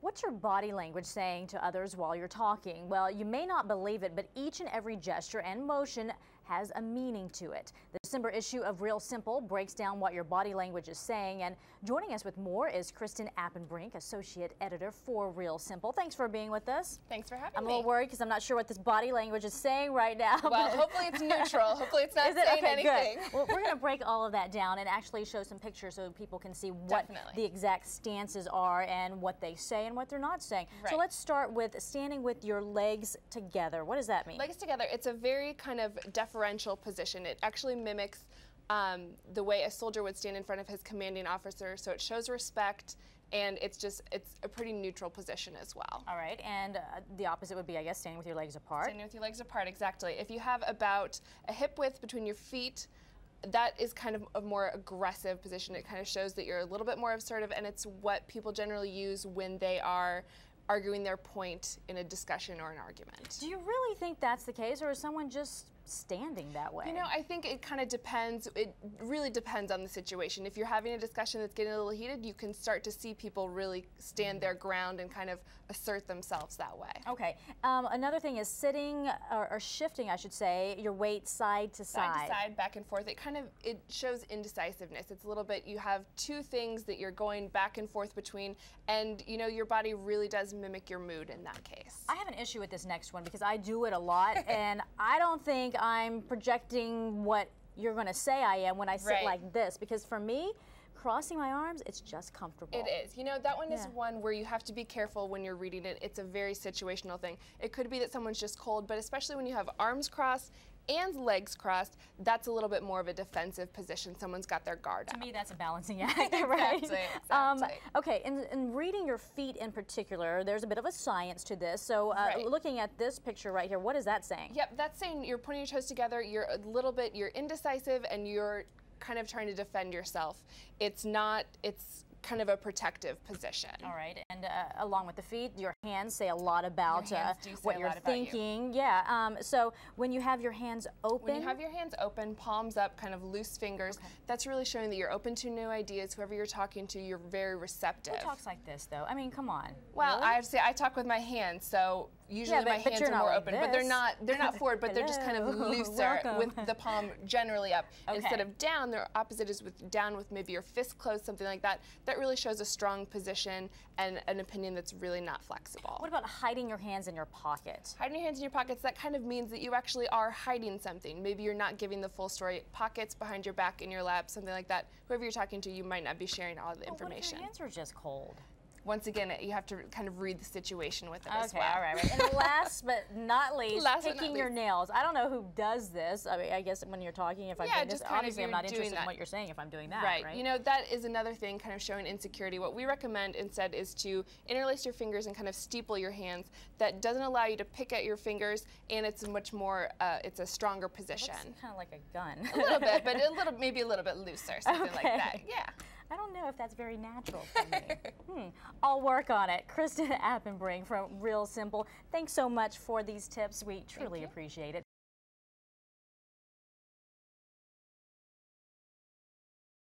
What's your body language saying to others while you're talking? Well, you may not believe it, but each and every gesture and motion has a meaning to it. The December issue of Real Simple breaks down what your body language is saying, and joining us with more is Kristin Appenbrink, Associate Editor for Real Simple. Thanks for being with us. Thanks for having me. I'm a little worried because I'm not sure what this body language is saying right now. Well, hopefully it's neutral. Hopefully it's not saying anything. Good. Well, we're going to break all of that down and actually show some pictures so people can see what the exact stances are and what they say and what they're not saying. Right. So let's start with standing with your legs together. What does that mean? Legs together, it's a very kind of deferential position. It actually mimics the way a soldier would stand in front of his commanding officer, so it shows respect, and it's a pretty neutral position as well. All right, and the opposite would be, I guess, standing with your legs apart. Standing with your legs apart, exactly. If you have about a hip width between your feet, that is kind of a more aggressive position. It kind of shows that you're a little bit more assertive, and it's what people generally use when they are arguing their point in a discussion or an argument. Do you really think that's the case, or is someone just standing that way? You know, I think it kind of depends. It really depends on the situation. If you're having a discussion that's getting a little heated, you can start to see people really stand their ground and kind of assert themselves that way. Okay. Another thing is sitting or shifting, I should say, your weight side to side. Side to side, back and forth. It shows indecisiveness. It's a little bit, you have two things that you're going back and forth between, and you know, your body really does mimic your mood in that case. I have an issue with this next one because I do it a lot, and I don't think I'm projecting what you're going to say I am when I sit like this, because for me, crossing my arms, it's just comfortable. It is. You know, that one is one where you have to be careful when you're reading it. It's a very situational thing. It could be that someone's just cold, but especially when you have arms crossed and legs crossed, that's a little bit more of a defensive position. Someone's got their guard up. To me, that's a balancing act, right? Exactly. Okay, in reading your feet in particular, there's a bit of a science to this. So looking at this picture right here, what is that saying? Yep, that's saying you're putting your toes together, you're you're indecisive, and you're kind of trying to defend yourself. It's kind of a protective position. All right, and along with the feet, your hands say a lot about what you're thinking. Yeah, so when you have your hands open. When you have your hands open, palms up, kind of loose fingers, that's really showing that you're open to new ideas. Whoever you're talking to, you're very receptive. Who talks like this, though? I mean, come on. Well, really? I have to say, I talk with my hands, so usually my hands are more open, but they're not forward, but they're just kind of looser with the palm generally up. Instead of down, their opposite is down with maybe your fist closed, something like that. That really shows a strong position and an opinion that's really not flexible. What about hiding your hands in your pocket? Hiding your hands in your pockets, that kind of means that you actually are hiding something. Maybe you're not giving the full story. Pockets behind your back, in your lap, something like that. Whoever you're talking to, you might not be sharing all the information. What if your hands are just cold? Once again, you have to kind of read the situation with it as well. Okay, all right. And last but not least, picking your nails. I don't know who does this. I mean, I guess when you're talking, if I'm doing this, obviously I'm not interested in what you're saying if I'm doing that, right? You know, that is another thing kind of showing insecurity. What we recommend instead is to interlace your fingers and kind of steeple your hands. That doesn't allow you to pick at your fingers, and it's much more, it's a stronger position. It looks kind of like a gun. A little bit, but maybe a little bit looser, something like that. Yeah. I don't know if that's very natural for me. I'll work on it. Kristin Appenbrink from Real Simple. Thanks so much for these tips. We truly appreciate it.